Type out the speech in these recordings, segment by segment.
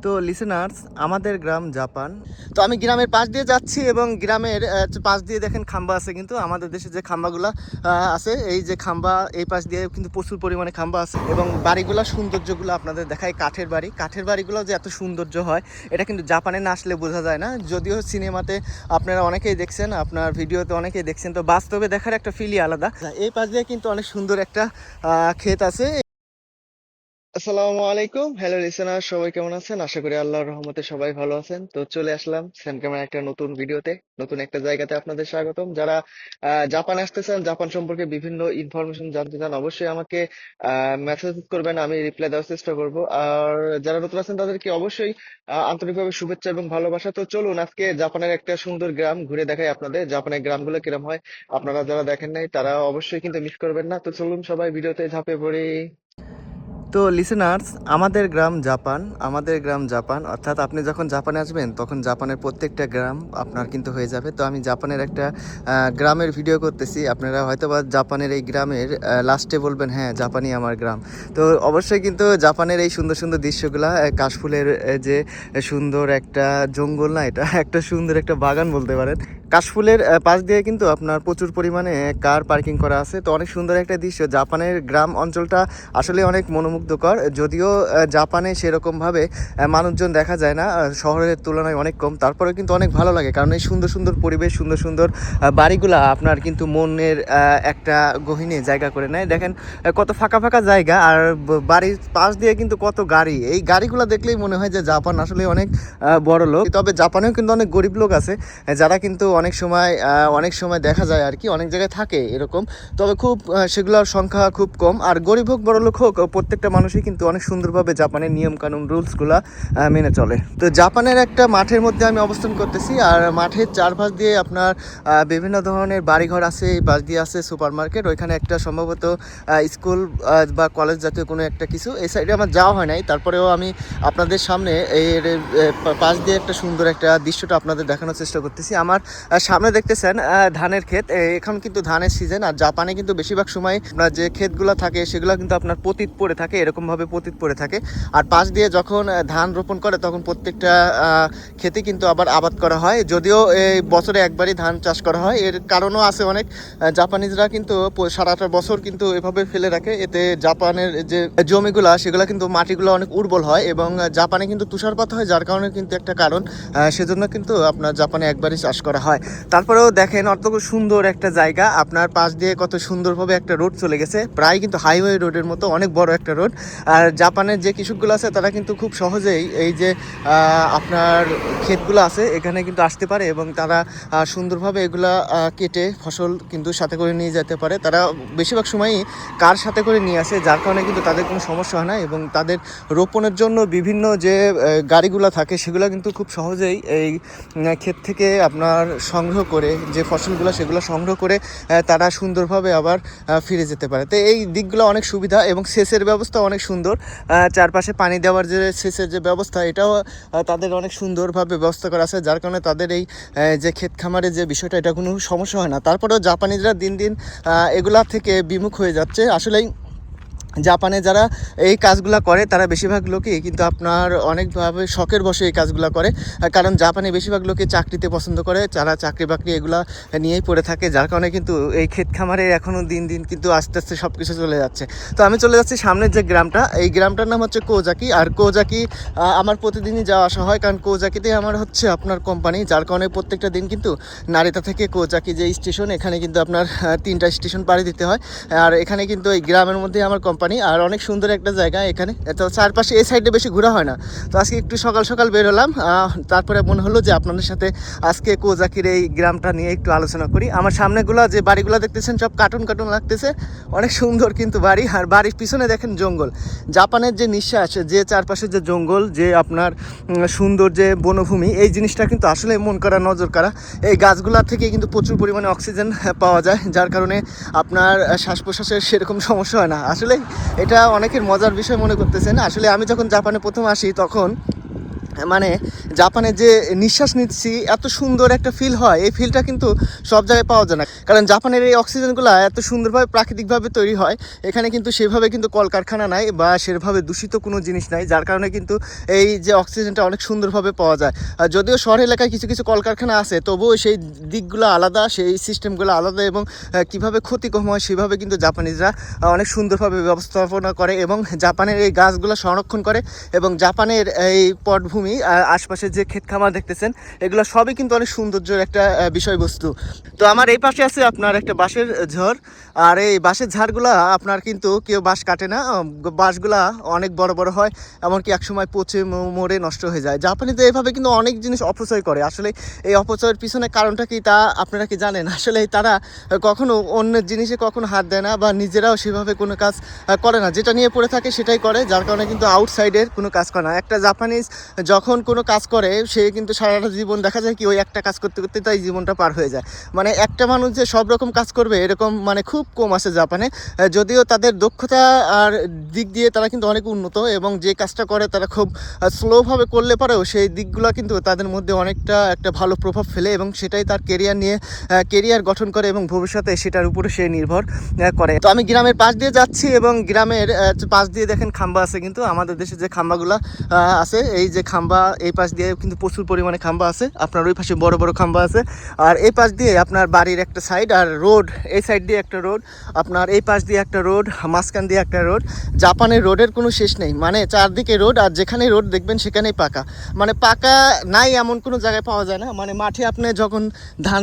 তো লিসেনার্স, আমাদের গ্রাম জাপান। তো আমি গ্রামের পাশ দিয়ে যাচ্ছি এবং গ্রামের পাশ দিয়ে দেখেন খাম্বা আছে, কিন্তু আমাদের দেশে যে খাম্বাগুলা আছে, এই যে খাম্বা এই পাশ দিয়ে কিন্তু প্রচুর পরিমাণে খাম্বা আছে এবং বাড়িগুলো সৌন্দর্যগুলো আপনাদের দেখায়। কাঠের বাড়িগুলো যে এত সৌন্দর্য হয় এটা কিন্তু জাপানে না আসলে বোঝা যায় না। যদিও সিনেমাতে আপনারা অনেকেই দেখছেন, আপনার ভিডিওতে অনেকেই দেখছেন, তো বাস্তবে দেখার একটা ফিলই আলাদা। এই পাশ দিয়ে কিন্তু অনেক সুন্দর একটা ক্ষেত আছে। আসসালামু আলাইকুম, হ্যালো লিসেনার, সবাই কেমন আছেন? আশা করি আল্লাহর রহমতে সবাই ভালো আছেন। তো চলে আসলাম স্যাম ক্যামেরা একটা নতুন ভিডিওতে, নতুন একটা জায়গাতে আপনাদের স্বাগতম। যারা জাপান আসতে চান, জাপান সম্পর্কে বিভিন্ন ইনফরমেশন জানতে চান, অবশ্যই আমাকে মেসেজ করবেন, আমি রিপ্লাই দেওয়ার চেষ্টা করব। আর যারা নতুন আছেন তাদেরকে অবশ্যই আন্তরিকভাবে শুভেচ্ছা এবং ভালোবাসা। তো চলুন আজকে জাপানের একটা সুন্দর গ্রাম ঘুরে দেখাই আপনাদের। জাপানের গ্রামগুলো কিরম হয় আপনারা যারা দেখেন নাই তারা অবশ্যই কিন্তু মিস করবেন না। তো চলুন সবাই ভিডিওতে ঝাঁপিয়ে পড়ি। তো লিসেনার্স, আমাদের গ্রাম জাপান, অর্থাৎ আপনি যখন জাপানে আসবেন তখন জাপানের প্রত্যেকটা গ্রাম আপনার কিন্তু হয়ে যাবে। তো আমি জাপানের একটা গ্রামের ভিডিও করতেছি, আপনারা হয়তো বা জাপানের এই গ্রামের লাস্টে বলবেন হ্যাঁ জাপানই আমার গ্রাম। তো অবশ্যই কিন্তু জাপানের এই সুন্দর সুন্দর দৃশ্যগুলা, কাশফুলের যে সুন্দর একটা জঙ্গল, না এটা একটা সুন্দর একটা বাগান বলতে পারেন। কাশফুলের পাশ দিয়ে কিন্তু আপনার প্রচুর পরিমাণে কার পার্কিং করা আছে। তো অনেক সুন্দর একটা দৃশ্য। জাপানের গ্রাম অঞ্চলটা আসলে অনেক মনোমুগ্ধকর। যদিও জাপানে সেরকমভাবে মানুষজন দেখা যায় না, শহরের তুলনায় অনেক কম, তারপরেও কিন্তু অনেক ভালো লাগে, কারণ এই সুন্দর সুন্দর পরিবেশ, সুন্দর সুন্দর বাড়িগুলা আপনার কিন্তু মনের একটা গহীনে জায়গা করে নেয়। দেখেন কত ফাঁকা ফাঁকা জায়গা, আর বাড়ির পাশ দিয়ে কিন্তু কত গাড়ি। এই গাড়িগুলো দেখলেই মনে হয় যে জাপান আসলে অনেক বড় লোক। তবে জাপানেও কিন্তু অনেক গরিব লোক আছে, যারা কিন্তু অনেক সময় দেখা যায় আর কি, অনেক জায়গায় থাকে এরকম। তবে খুব সেগুলোর সংখ্যা খুব কম। আর গরিব হোক বড় লোক হোক, প্রত্যেকটা মানুষই কিন্তু অনেক সুন্দরভাবে জাপানের নিয়ম কানুন রুলসগুলা মেনে চলে। তো জাপানের একটা মাঠের মধ্যে আমি অবস্থান করতেছি, আর মাঠের চারপাশ দিয়ে আপনার বিভিন্ন ধরনের বাড়িঘর আছে। এই পাশ দিয়ে আছে সুপার মার্কেট, ওইখানে একটা সম্ভবত স্কুল বা কলেজ জাতীয় কোনো একটা কিছু। এই সাইডে আমার যাওয়া হয় নাই, তারপরেও আমি আপনাদের সামনে এর পাশ দিয়ে একটা সুন্দর একটা দৃশ্যটা আপনাদের দেখানোর চেষ্টা করতেছি। আমার সামনে দেখতেছেন ধানের ক্ষেত। এখন কিন্তু ধানের সিজন, আর জাপানে কিন্তু বেশিরভাগ সময় আপনার যে ক্ষেতগুলো থাকে সেগুলো কিন্তু আপনার পতিত পড়ে থাকে, এরকমভাবে পতিত পড়ে থাকে। আর পাশ দিয়ে যখন ধান রোপণ করে তখন প্রত্যেকটা ক্ষেতে কিন্তু আবার আবাদ করা হয়। যদিও এই বছরে একবারই ধান চাষ করা হয়, এর কারণও আছে অনেক। জাপানিজরা কিন্তু সারাটা বছর কিন্তু এভাবে ফেলে রাখে, এতে জাপানের যে জমিগুলা সেগুলো কিন্তু মাটিগুলো অনেক উর্বর হয়, এবং জাপানে কিন্তু তুষারপাত হয়, যার কারণে কিন্তু একটা কারণ। সেজন্য কিন্তু আপনার জাপানে একবারই চাষ করা হয়। তারপরেও দেখেন অত সুন্দর একটা জায়গা, আপনার পাশ দিয়ে কত সুন্দরভাবে একটা রোড চলে গেছে, প্রায় কিন্তু হাইওয়ে রোডের মতো অনেক বড় একটা রোড। আর জাপানের যে কৃষকগুলো আছে তারা কিন্তু খুব সহজেই এই যে আপনার ক্ষেতগুলো আছে এখানে কিন্তু আসতে পারে, এবং তারা সুন্দরভাবে এগুলা কেটে ফসল কিন্তু সাথে করে নিয়ে যেতে পারে। তারা বেশিরভাগ সময়ই কার সাথে করে নিয়ে আসে, যার কারণে কিন্তু তাদের কোনো সমস্যা হয় না, এবং তাদের রোপণের জন্য বিভিন্ন যে গাড়িগুলো থাকে সেগুলো কিন্তু খুব সহজেই এই ক্ষেত থেকে আপনার সংগ্রহ করে যে ফসলগুলো সেগুলো সংগ্রহ করে তারা সুন্দরভাবে আবার ফিরে যেতে পারে। তো এই দিকগুলো অনেক সুবিধা, এবং সেচের ব্যবস্থা অনেক সুন্দর। চারপাশে পানি দেওয়ার যে সেচের যে ব্যবস্থা, এটাও তাদের অনেক সুন্দরভাবে ব্যবস্থা করা আছে, যার কারণে তাদের এই যে ক্ষেত খামারের যে বিষয়টা, এটা কোনো সমস্যা হয় না। তারপরেও জাপানিজরা দিন দিন এগুলা থেকে বিমুখ হয়ে যাচ্ছে। আসলেই জাপানে যারা এই কাজগুলো করে তারা বেশিরভাগ লোকই কিন্তু আপনার অনেকভাবে শখের বশে এই কাজগুলো করে, কারণ জাপানে বেশিরভাগ লোকই চাকরিতে পছন্দ করে, যারা চাকরি বাকরি এগুলা নিয়েই পড়ে থাকে, যার কারণে কিন্তু এই ক্ষেত খামারে এখনও দিন দিন কিন্তু আস্তে আস্তে সব কিছু চলে যাচ্ছে। তো আমি চলে যাচ্ছি সামনের যে গ্রামটা, এই গ্রামটার নাম হচ্ছে কোজাকি। আর কোজাকি আমার প্রতিদিনই যাওয়া আসা হয়, কারণ কোজাকিতে আমার হচ্ছে আপনার কোম্পানি, যার কারণে প্রত্যেকটা দিন কিন্তু নারিতা থেকে কোজাকি যে স্টেশন, এখানে কিন্তু আপনার 3টা স্টেশন পাড়ি দিতে হয়। আর এখানে কিন্তু এই গ্রামের মধ্যে আমার কোম্পানি, আর অনেক সুন্দর একটা জায়গা এখানে। তো চারপাশে এই সাইডে বেশি ঘোরা হয় না, তো আজকে একটু সকাল সকাল বের হলাম। তারপরে মনে হলো যে আপনাদের সাথে আজকে কোজাকির এই গ্রামটা নিয়ে একটু আলোচনা করি। আমার সামনেগুলো যে বাড়িগুলো দেখতেছেন সব কার্টুন কার্টুন লাগতেছে, অনেক সুন্দর কিন্তু বাড়ি। আর বাড়ির পিছনে দেখেন জঙ্গল। জাপানের যে নিঃশ্বাস, যে চারপাশে যে জঙ্গল, যে আপনার সুন্দর যে বনভূমি, এই জিনিসটা কিন্তু আসলে মন করা নজর করা। এই গাছগুলোর থেকে কিন্তু প্রচুর পরিমাণে অক্সিজেন পাওয়া যায়, যার কারণে আপনার শ্বাস প্রশ্বাসের সেরকম সমস্যা হয় না। আসলে এটা অনেকের মজার বিষয় মনে করতেছেন। আসলে আমি যখন জাপানে প্রথম আসি তখন মানে জাপানে যে নিঃশ্বাস নিচ্ছি এত সুন্দর একটা ফিল হয়, এই ফিলটা কিন্তু সব জায়গায় পাওয়া যায় না। কারণ জাপানের এই অক্সিজেনগুলো এত সুন্দরভাবে প্রাকৃতিকভাবে তৈরি হয়, এখানে কিন্তু সেভাবে কিন্তু কলকারখানা নাই বা সেভাবে দূষিত কোনো জিনিস নাই, যার কারণে কিন্তু এই যে অক্সিজেনটা অনেক সুন্দরভাবে পাওয়া যায়। আর যদিও শহর এলাকায় কিছু কিছু কলকারখানা আছে, তবুও সেই দিকগুলো আলাদা, সেই সিস্টেমগুলো আলাদা, এবং কীভাবে ক্ষতি কম হয় সেভাবে কিন্তু জাপানিজরা অনেক সুন্দরভাবে ব্যবস্থাপনা করে এবং জাপানের এই গাছগুলো সংরক্ষণ করে। এবং জাপানের এই পটভূমি আশপাশে যে ক্ষেত খামার দেখতেছেন, এগুলো সবই কিন্তু অনেক সৌন্দর্যের একটা বিষয়বস্তু। তো আমার এই পাশে আছে আপনার একটা বাঁশের ঝড়, আর এই বাঁশের ঝাড়গুলা আপনার কিন্তু কেউ বাঁশ কাটে না, বাঁশগুলা অনেক বড় বড় হয়, এমনকি একসময় পচে মরে নষ্ট হয়ে যায়। জাপানিতে এইভাবে কিন্তু অনেক জিনিস অপচয় করে। আসলে এই অপচয়ের পিছনে কারণটা কি তা আপনারা কি জানেন? আসলে তারা কখনো অন্যের জিনিসে কখনো হাত দেয় না, বা নিজেরাও সেভাবে কোনো কাজ করে না, যেটা নিয়ে পড়ে থাকে সেটাই করে, যার কারণে কিন্তু আউটসাইডের কোনো কাজ করে না। একটা জাপানিজ যখন কোনো কাজ করে, সে কিন্তু সারাটা জীবন দেখা যায় কি ওই একটা কাজ করতে করতে তাই জীবনটা পার হয়ে যায়। মানে একটা মানুষ যে সব রকম কাজ করবে এরকম মানে খুব কম আছে জাপানে। যদিও তাদের দক্ষতা আর দিক দিয়ে তারা কিন্তু অনেক উন্নত, এবং যে কাজটা করে তারা খুব স্লোভাবে করলে পারেও সেই দিকগুলো কিন্তু তাদের মধ্যে অনেকটা একটা ভালো প্রভাব ফেলে, এবং সেটাই তার কেরিয়ার গঠন করে, এবং ভবিষ্যতে সেটার উপরে সে নির্ভর করে। তো আমি গ্রামের পাশ দিয়ে যাচ্ছি, এবং গ্রামের পাশ দিয়ে দেখেন খাম্বা আছে, কিন্তু আমাদের দেশে যে খাম্বাগুলো আছে, এই যে খাম্বা, এই পাশ দিয়ে কিন্তু প্রচুর পরিমাণে খাম্বা আছে। আপনার ওই পাশে বড় বড় খাম্বা আছে, আর এই পাশ দিয়ে আপনার বাড়ির একটা সাইড আর রোড, এই সাইড দিয়ে একটা রোড, আপনার এই পাশ দিয়ে একটা রোড, মাঝখান দিয়ে একটা রোড। জাপানের রোডের কোনো শেষ নেই, মানে চারদিকে রোড, আর যেখানে রোড দেখবেন সেখানেই পাকা। মানে পাকা নাই এমন কোনো জায়গায় পাওয়া যায় না। মানে মাঠে আপনি যখন ধান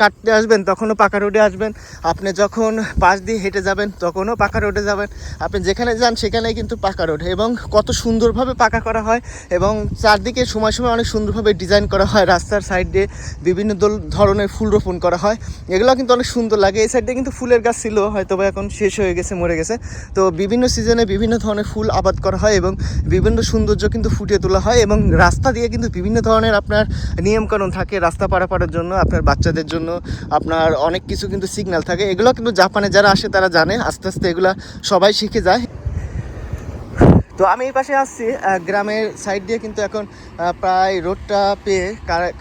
কাটতে আসবেন তখনও পাকা রোডে আসবেন, আপনি যখন পাশ দিয়ে হেঁটে যাবেন তখনও পাকা রোডে যাবেন, আপনি যেখানে যান সেখানেই কিন্তু পাকা রোড, এবং কত সুন্দরভাবে পাকা করা হয়, এবং চারদিকে সময় সময় অনেক সুন্দরভাবে ডিজাইন করা হয়। রাস্তার সাইড দিয়ে বিভিন্ন ধরনের ফুল রোপণ করা হয়, এগুলো কিন্তু অনেক সুন্দর লাগে। এই সাইডে কিন্তু ফুলের গাছ ছিল, হয়তো বা এখন শেষ হয়ে গেছে, মরে গেছে। তো বিভিন্ন সিজনে বিভিন্ন ধরনের ফুল আবাদ করা হয়, এবং বিভিন্ন সৌন্দর্য কিন্তু ফুটিয়ে তোলা হয়, এবং রাস্তা দিয়ে কিন্তু বিভিন্ন ধরনের আপনার নিয়মকানুন থাকে রাস্তা পারাপারের জন্য, আপনার বাচ্চাদের জন্য, আপনার অনেক কিছু কিন্তু সিগন্যাল থাকে। এগুলো কিন্তু জাপানে যারা আসে তারা জানে, আস্তে আস্তে এগুলো সবাই শিখে যায়। তো আমি এই পাশে আসছি গ্রামের সাইড দিয়ে, কিন্তু এখন প্রায় রোডটা পেয়ে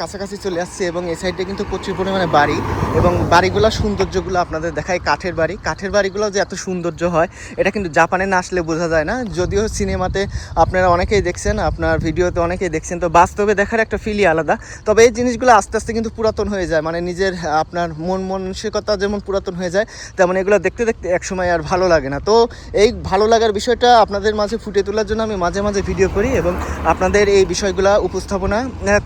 কাছাকাছি চলে আসছে, এবং এই সাইডে কিন্তু প্রচুর পরিমাণে বাড়ি, এবং বাড়িগুলোর সৌন্দর্যগুলো আপনাদের দেখায়। কাঠের বাড়িগুলো যে এত সৌন্দর্য হয় এটা কিন্তু জাপানে না আসলে বোঝা যায় না। যদিও সিনেমাতে আপনারা অনেকেই দেখছেন, আপনার ভিডিওতে অনেকেই দেখছেন, তো বাস্তবে দেখার একটা ফিলই আলাদা। তবে এই জিনিসগুলো আস্তে আস্তে কিন্তু পুরাতন হয়ে যায়, মানে নিজের আপনার মানসিকতা যেমন পুরাতন হয়ে যায়, তেমন এগুলো দেখতে দেখতে একসময় আর ভালো লাগে না। তো এই ভালো লাগার বিষয়টা আপনাদের মাঝে ফুটে তোলার জন্য আমি মাঝে মাঝে ভিডিও করি, এবং আপনাদের এই বিষয়গুলো উপস্থাপনা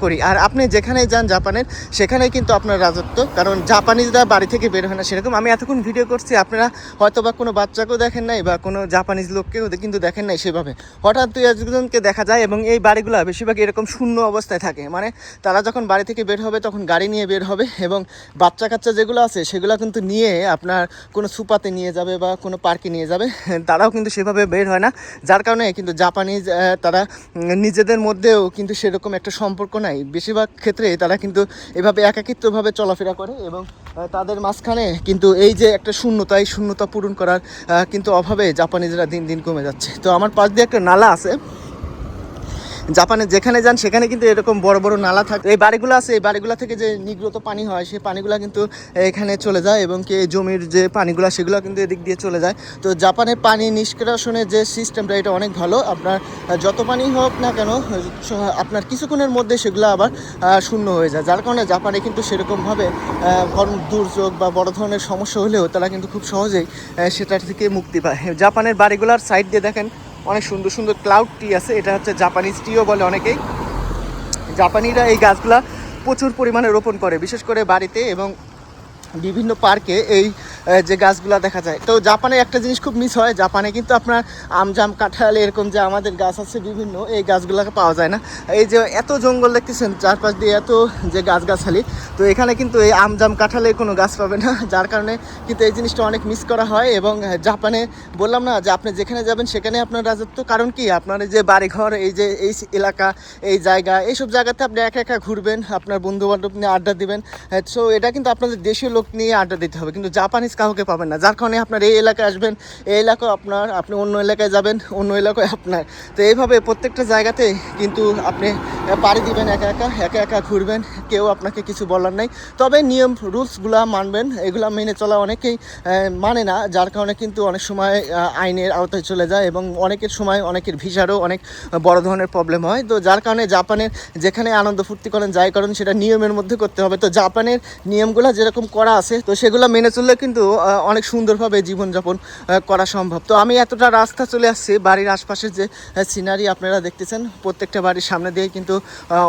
করি। আর আপনি যেখানে যান জাপানের, সেখানেই কিন্তু আপনার রাজত্ব, কারণ জাপানিজরা বাড়ি থেকে বের হয় না সেরকম। আমি এতক্ষণ ভিডিও করছি, আপনারা হয়তো বা কোনো বাচ্চাকেও দেখেন নাই, বা কোনো জাপানিজ লোককেও কিন্তু দেখেন নাই সেভাবে। হঠাৎ দুই একজনকে দেখা যায়, এবং এই বাড়িগুলো বেশিরভাগ এরকম শূন্য অবস্থায় থাকে। মানে তারা যখন বাড়ি থেকে বের হবে তখন গাড়ি নিয়ে বের হবে, এবং বাচ্চা কাচ্চা যেগুলো আছে সেগুলো কিন্তু নিয়ে আপনার কোনো সুপাতে নিয়ে যাবে বা কোনো পার্কে নিয়ে যাবে, তারাও কিন্তু সেভাবে বের হয় না। যার কারণে কিন্তু জাপানিজ তারা নিজেদের মধ্যেও কিন্তু সেরকম একটা সম্পর্ক নাই। বেশিরভাগ ক্ষেত্রে তারা কিন্তু এভাবে একাকিত্বভাবে চলাফেরা করে, এবং তাদের মাঝখানে কিন্তু এই যে একটা শূন্যতা পূরণ করার কিন্তু অভাবে জাপানিজরা দিন দিন কমে যাচ্ছে। তো আমার পাশ দিয়ে একটা নালা আছে, জাপানে যেখানে যান সেখানে কিন্তু এরকম বড় বড় নালা থাকে। এই বাড়িগুলো আছে, এই বাড়িগুলো থেকে যে নির্গত পানি হয় সেই পানিগুলো কিন্তু এখানে চলে যায়, এবং কি জমির যে পানিগুলো সেগুলো কিন্তু এদিক দিয়ে চলে যায়। তো জাপানের পানি নিষ্কাশনের যে সিস্টেমটা এটা অনেক ভালো। আপনার যত পানি হোক না কেন, আপনার কিছুক্ষণের মধ্যে সেগুলো আবার শূন্য হয়ে যায়, যার কারণে জাপানে কিন্তু সেরকমভাবে দুর্যোগ বা বড় ধরনের সমস্যা হলেও তারা কিন্তু খুব সহজেই সেটার থেকে মুক্তি পায়। জাপানের বাড়িগুলোর সাইড দিয়ে দেখেন অনেক সুন্দর সুন্দর ক্লাউড ট্রি আছে, এটা হচ্ছে জাপানিজ ট্রিও বলে অনেকেই। জাপানিরা এই গাছগুলা প্রচুর পরিমাণে রোপণ করে, বিশেষ করে বাড়িতে এবং বিভিন্ন পার্কে এই যে গাছগুলো দেখা যায়। তো জাপানে একটা জিনিস খুব মিস হয়, জাপানে কিন্তু আপনার জাম কাঁঠাল এরকম যে আমাদের গাছ আছে বিভিন্ন, এই গাছগুলোকে পাওয়া যায় না। এই যে এত জঙ্গল দেখতেছেন চারপাশ দিয়ে, এত যে গাছগাছালি, তো এখানে কিন্তু এই জাম কাঁঠালের কোনো গাছ পাবে না, যার কারণে কিন্তু এই জিনিসটা অনেক মিস করা হয়। এবং জাপানে বললাম না যে আপনি যেখানে যাবেন সেখানে আপনার রাজত্ব, কারণ কি আপনার এই যে বাড়িঘর, এই যে এই এলাকা, এই জায়গা, এইসব জায়গাতে আপনি একা একা ঘুরবেন, আপনার বন্ধু বান্ধব নিয়ে আড্ডা দিবেন। সো এটা কিন্তু আপনাদের দেশীয় লোক নিয়ে আড্ডা দিতে হবে, কিন্তু জাপানিজ কাউকে পাবেন না, যার কারণে আপনার এই এলাকায় আসবেন, এই এলাকায় আপনার, আপনি অন্য এলাকায় যাবেন, অন্য এলাকায় আপনার। তো এইভাবে প্রত্যেকটা জায়গাতে কিন্তু আপনি পাড়ি দিবেন, একা একা একা একা ঘুরবেন, কেউ আপনাকে কিছু বলার নাই। তবে নিয়ম রুলসগুলো মানবেন, এগুলো মেনে চলা অনেকেই মানে না, যার কারণে কিন্তু অনেক সময় আইনের আওতায় চলে যায় এবং অনেকের সময় অনেকের ভিসারও অনেক বড় ধরনের প্রবলেম হয়। তো যার কারণে জাপানের যেখানে আনন্দ ফুর্তি করেন যাই করেন সেটা নিয়মের মধ্যে করতে হবে। তো জাপানের নিয়মগুলো যেরকম করা আছে তো সেগুলো মেনে চললে কিন্তু অনেক সুন্দরভাবে জীবনযাপন করা সম্ভব। তো আমি এতটা রাস্তা চলে আসছি, বাড়ির আশপাশের যে সিনারি আপনারা দেখতেছেন, প্রত্যেকটা বাড়ির সামনে দিয়ে কিন্তু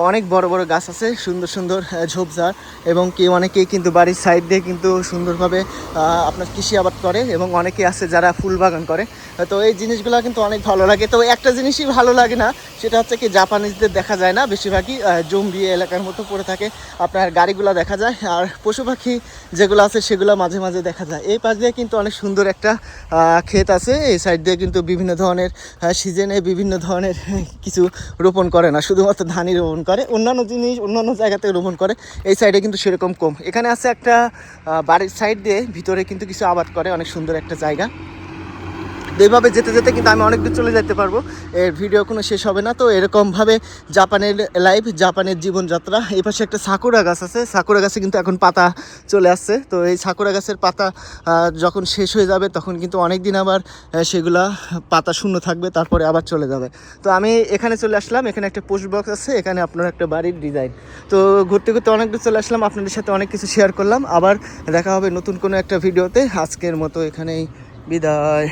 অনেক বড় বড় গাছ আছে, সুন্দর সুন্দর ঝোপঝাড়, এবং অনেকেই কিন্তু বাড়ির সাইড দিয়ে কিন্তু সুন্দরভাবে আপনার কৃষি আবাদ করে, এবং অনেকেই আছে যারা ফুল বাগান করে। তো এই জিনিসগুলো কিন্তু অনেক ভালো লাগে। তো একটা জিনিসই ভালো লাগে না, সেটা হচ্ছে কি জাপানিজদের দেখা যায় না, বেশিরভাগই জম্বি এলাকার মতো পড়ে থাকে, আপনার গাড়িগুলো দেখা যায়, আর পশু পাখি যেগুলো আছে সেগুলো মাঝে মাঝে দেখা যায়। এই পাশ দিয়ে কিন্তু অনেক সুন্দর একটা ক্ষেত আছে, এই সাইড দিয়ে কিন্তু বিভিন্ন ধরনের সিজনে বিভিন্ন ধরনের কিছু রোপণ করে না, শুধুমাত্র ধানই রোপণ করে, অন্যান্য জিনিস অন্যান্য জায়গাতে রোপণ করে, এই সাইডে কিন্তু সেরকম কম। এখানে আছে একটা বাড়ির সাইড দিয়ে ভিতরে কিন্তু কিছু আবাদ করে, অনেক সুন্দর একটা জায়গা। এইভাবে যেতে যেতে কিন্তু আমি অনেক দূর চলে যেতে পারবো, এর ভিডিও কোনো শেষ হবে না। তো এরকমভাবে জাপানের লাইফ, জাপানের জীবনযাত্রা। এই পাশে একটা সাকুরা গাছ আছে, সাকুরা গাছে কিন্তু এখন পাতা চলে আসছে। তো এই সাকুরা গাছের পাতা যখন শেষ হয়ে যাবে তখন কিন্তু অনেক দিন আবার সেগুলা পাতা শূন্য থাকবে, তারপরে আবার চলে যাবে। তো আমি এখানে চলে আসলাম, এখানে একটা পোস্ট বক্স আছে, এখানে আপনার একটা বাড়ির ডিজাইন। তো ঘুরতে ঘুরতে অনেক দূর চলে আসলাম, আপনাদের সাথে অনেক কিছু শেয়ার করলাম। আবার দেখা হবে নতুন কোনো একটা ভিডিওতে। আজকের মতো এখানেই বিদায়।